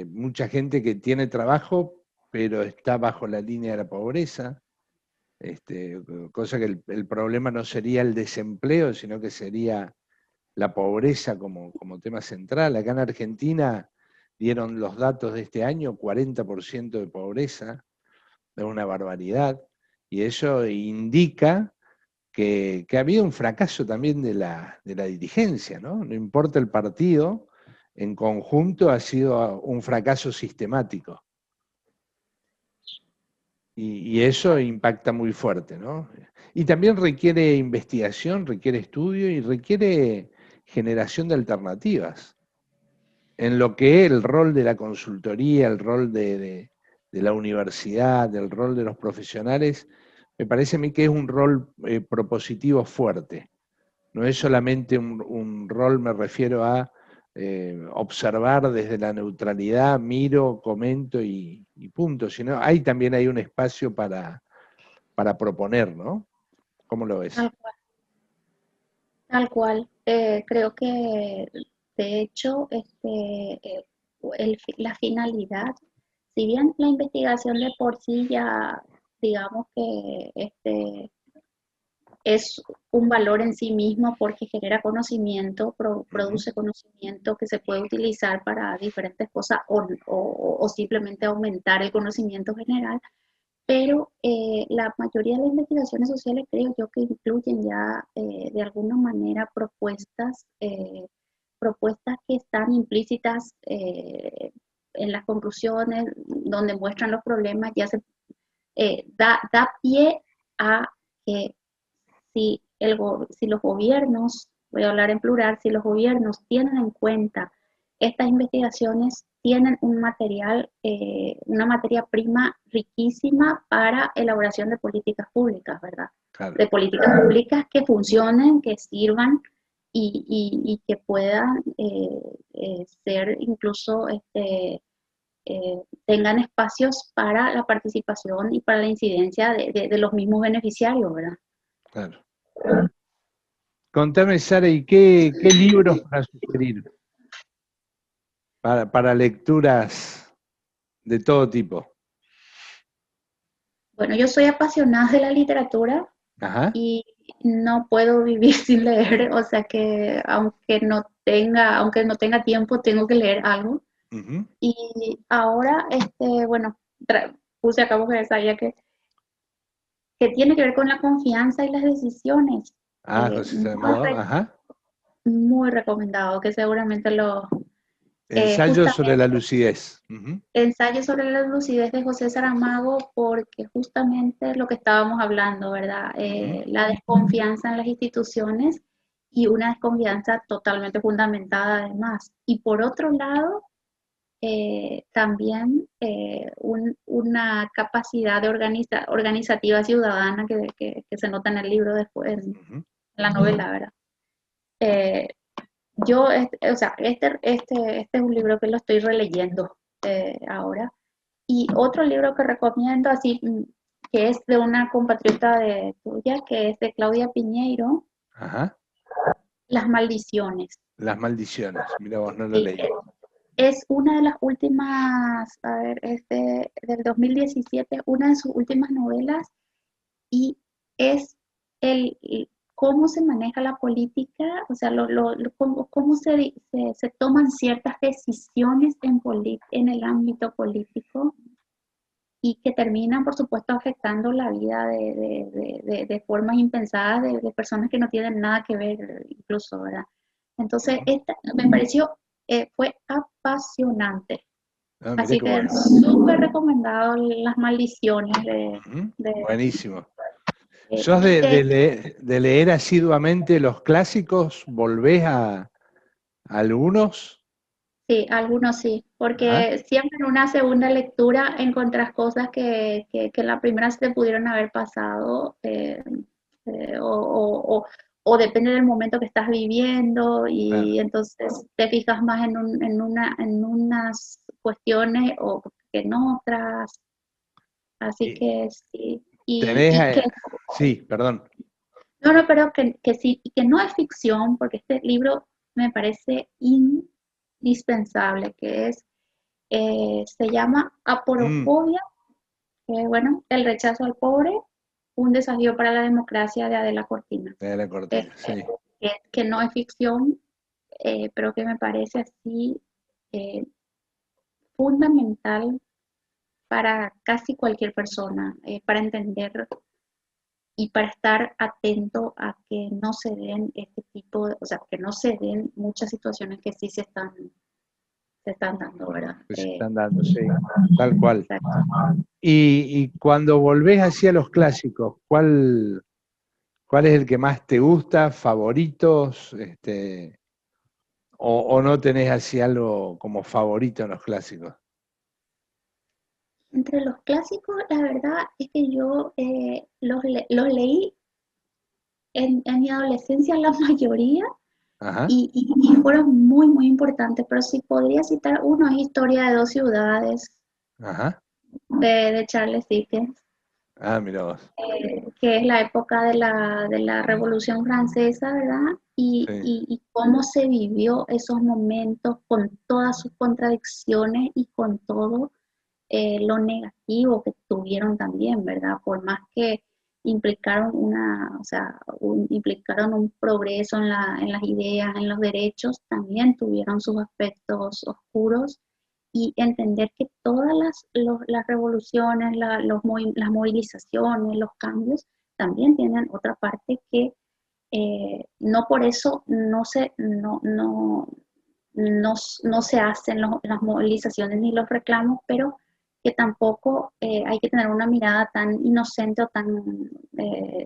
mucha gente que tiene trabajo, pero está bajo la línea de la pobreza, cosa que el problema no sería el desempleo, sino que sería la pobreza como tema central. Acá en Argentina dieron los datos de este año, 40% de pobreza, es una barbaridad, y eso indica que ha habido un fracaso también de la dirigencia, ¿no? No importa el partido, en conjunto ha sido un fracaso sistemático. Y eso impacta muy fuerte, ¿no? Y también requiere investigación, requiere estudio y requiere generación de alternativas. En lo que es el rol de la consultoría, el rol de la universidad, el rol de los profesionales, me parece a mí que es un rol propositivo fuerte. No es solamente un rol, me refiero a observar desde la neutralidad, miro, comento y punto, sino también hay un espacio para proponer, ¿no? ¿Cómo lo ves? Tal cual. Tal cual. Creo que, de hecho, la finalidad, si bien la investigación de por sí ya, digamos que es un valor en sí mismo porque genera conocimiento, Ujú. produce conocimiento que se puede utilizar para diferentes cosas o simplemente aumentar el conocimiento general, pero la mayoría de las investigaciones sociales creo yo que incluyen ya de alguna manera propuestas que están implícitas en las conclusiones, donde muestran los problemas, da pie a que si los gobiernos, voy a hablar en plural, si los gobiernos tienen en cuenta estas investigaciones, tienen un material, una materia prima riquísima para elaboración de políticas públicas, ¿verdad? Claro. De políticas públicas que funcionen, que sirvan y que puedan ser incluso tengan espacios para la participación y para la incidencia de los mismos beneficiarios, ¿verdad? Claro. Contame, Sara, ¿y qué libros para sugerir para lecturas de todo tipo? Bueno, yo soy apasionada de la literatura Ajá. no puedo vivir sin leer, o sea que aunque no tenga tiempo, tengo que leer algo. Ujú. Y ahora, bueno, puse acá porque sabía que tiene que ver con la confianza y las decisiones. Ah, José Muy, Saramago, ajá. muy recomendado, que seguramente Ensayo sobre la justamente lucidez. Ujú, ensayo sobre la lucidez de José Saramago, porque justamente lo que estábamos hablando, ¿verdad? ujú, La desconfianza en las instituciones y una desconfianza totalmente fundamentada además. Y por otro lado, también una capacidad de organizativa ciudadana que se nota en el libro después, en ujú. la novela, ¿verdad? Eh, o sea, este es un libro que lo estoy releyendo ahora. Y otro libro que recomiendo, así, que es de una compatriota tuya, que es de Claudia Piñeiro, Ajá. Las maldiciones. Las maldiciones. Mira vos, no lo Sí, leí. es una de las últimas, a ver, del 2017, una de sus últimas novelas, y es cómo se maneja la política, o sea, cómo se toman ciertas decisiones en el ámbito político y que terminan, por supuesto, afectando la vida de formas impensadas de personas que no tienen nada que ver, incluso, ¿verdad? Entonces, Ujú. esta me pareció, fue apasionante. Ah, mira Así qué que bueno. súper recomendado Las maldiciones Ujú. de, Buenísimo. de- ¿Sos de- de leer asiduamente los clásicos? ¿Volvés a algunos? sí, algunos sí, Ajá. porque siempre en una segunda lectura encontrás cosas que en la primera se te pudieron haber pasado, eh, o, o- o- o depende del momento que estás viviendo, Claro. y entonces te fijas más en unas cuestiones o que en otras, así Y que sí. tenés, Y que sí, perdón. no, no, pero que sí, y que no es ficción, porque este libro me parece indispensable, se llama Mm, Aporofobia, bueno, el rechazo al pobre, un desafío para la democracia de Adela Cortina. de la Este, cortina, sí. que no es ficción, pero que me parece así eh, fundamental para casi cualquier persona, para entender y para estar atento a que no se den este tipo o sea, que no se den muchas situaciones que sí se están dando, ¿verdad? Que se están dando, sí, tal cual. Exacto. Y cuando volvés hacia los clásicos, cuál es el que más te gusta, favoritos, o no tenés así algo como favorito en los clásicos? Entre los clásicos, la verdad es que yo los leí en mi adolescencia la mayoría Ajá, y fueron muy, muy importantes, pero si podría citar uno, es Historia de dos ciudades ajá. de Charles Dickens, Ah, mira vos. que es la época de la Revolución Francesa, ¿verdad? Y, Sí, y, y cómo se vivió esos momentos con todas sus contradicciones y con todo lo negativo que tuvieron también, ¿verdad? Por más que o sea, implicaron un progreso en las ideas, en los derechos, también tuvieron sus aspectos oscuros, y entender que todas las revoluciones, las movilizaciones, los cambios, también tienen otra parte que no por eso no se hacen las movilizaciones ni los reclamos, pero que tampoco hay que tener una mirada tan inocente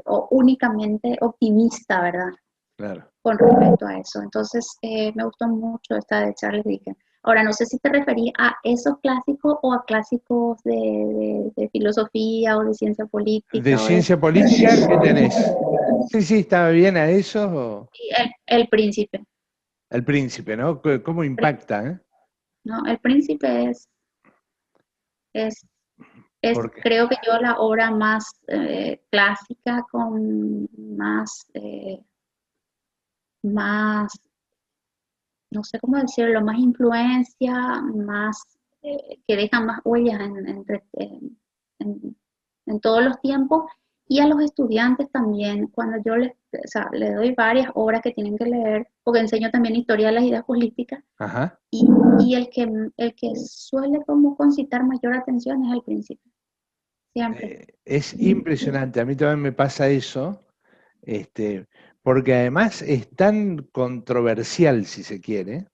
o únicamente optimista, ¿verdad? claro. Con respecto a eso. Entonces, me gustó mucho esta de Charles Dickens. Ahora, no sé si te referís a esos clásicos o a clásicos de filosofía o de ciencia ¿De política o de... ciencia política qué tenés? Sí, sí, estaba bien a eso. Sí, el príncipe, El príncipe, ¿no? ¿Cómo impacta, ¿no? El príncipe es, es Porque, creo que yo la obra más clásica, con más, no sé cómo decirlo, más influencia, que deja más huellas en todos los tiempos, Y a los estudiantes también, cuando yo les, o sea, les doy varias obras que tienen que leer, porque enseño también historia de las ideas políticas, Ajá. y el que suele como concitar mayor atención es al principio, siempre. Es impresionante, a mí también me pasa eso, este, porque además es tan controversial, si se quiere,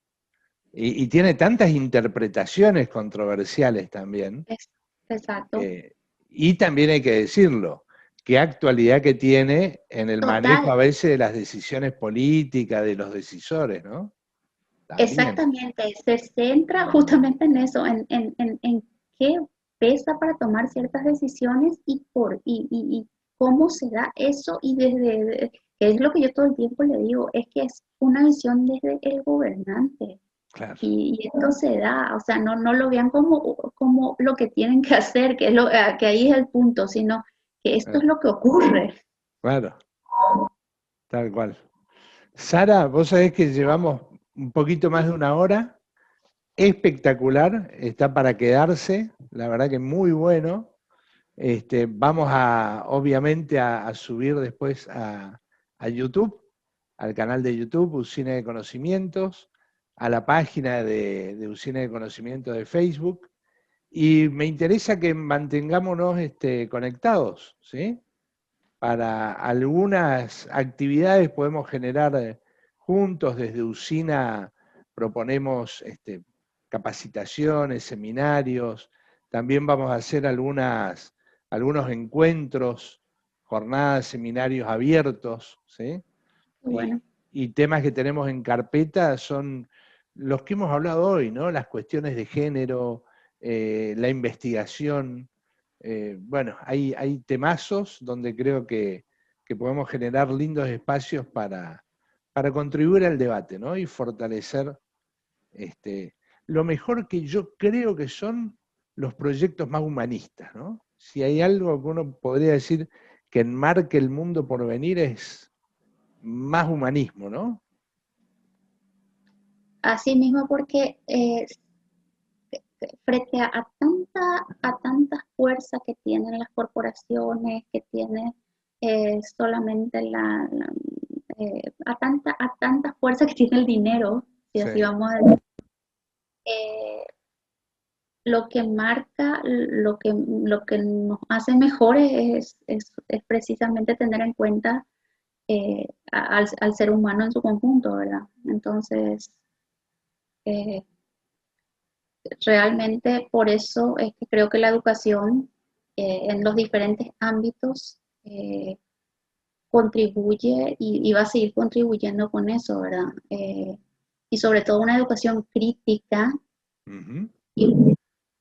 y tiene tantas interpretaciones controversiales también, Es- exacto. y también hay que decirlo, qué actualidad que tiene en el manejo Total, a veces de las decisiones políticas, de los decisores, ¿no? También, exactamente. Se centra justamente en eso, en qué pesa para tomar ciertas decisiones y cómo se da eso y que es lo que yo todo el tiempo le digo, es que es una visión desde el gobernante. claro, Y esto se da, o sea, no lo vean como lo que tienen que hacer, que ahí es el punto, sino que esto es claro, lo que ocurre. claro, tal cual. Sara, vos sabés que llevamos un poquito más de una hora, espectacular, está para quedarse, la verdad que muy bueno. Vamos obviamente, a subir después a YouTube, al canal de YouTube, Usina de Conocimientos, a la página de Usina de Conocimientos de Facebook, y me interesa que mantengámonos conectados, ¿sí? Para algunas actividades podemos generar juntos, desde Usina proponemos capacitaciones, seminarios, también vamos a hacer algunos encuentros, jornadas, seminarios abiertos, ¿sí? Bueno, Y temas que tenemos en carpeta son los que hemos hablado hoy, ¿no? Las cuestiones de género, la investigación. Bueno, hay temazos donde creo que podemos generar lindos espacios para contribuir al debate, ¿no? Y fortalecer lo mejor que yo creo que son los proyectos más humanistas, ¿no? Si hay algo que uno podría decir que enmarque el mundo por venir, es más humanismo, ¿no? así mismo porque frente a tanta fuerza que tienen las corporaciones, que tiene solamente a tanta fuerza que tiene el dinero, si Sí, así vamos a decir, eh, lo que marca, lo que nos hace mejores es precisamente tener en cuenta al ser humano en su conjunto, ¿verdad? Entonces, eh, realmente por eso es que creo que la educación en los diferentes ámbitos contribuye y va a seguir contribuyendo con eso, ¿verdad? Y sobre todo una educación crítica ujú, y,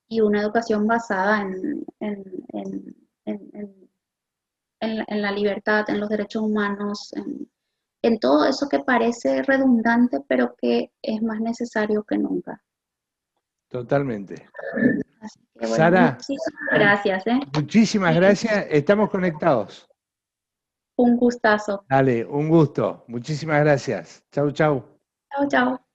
y una educación basada en, en la libertad, en los derechos humanos, en todo eso que parece redundante, pero que es más necesario que nunca. totalmente. Así que bueno, Sara, muchísimas gracias, ¿eh? muchísimas Y gracias. Estamos conectados. un gustazo. Dale, un gusto. Muchísimas gracias. Chau, chau. Chao, chao.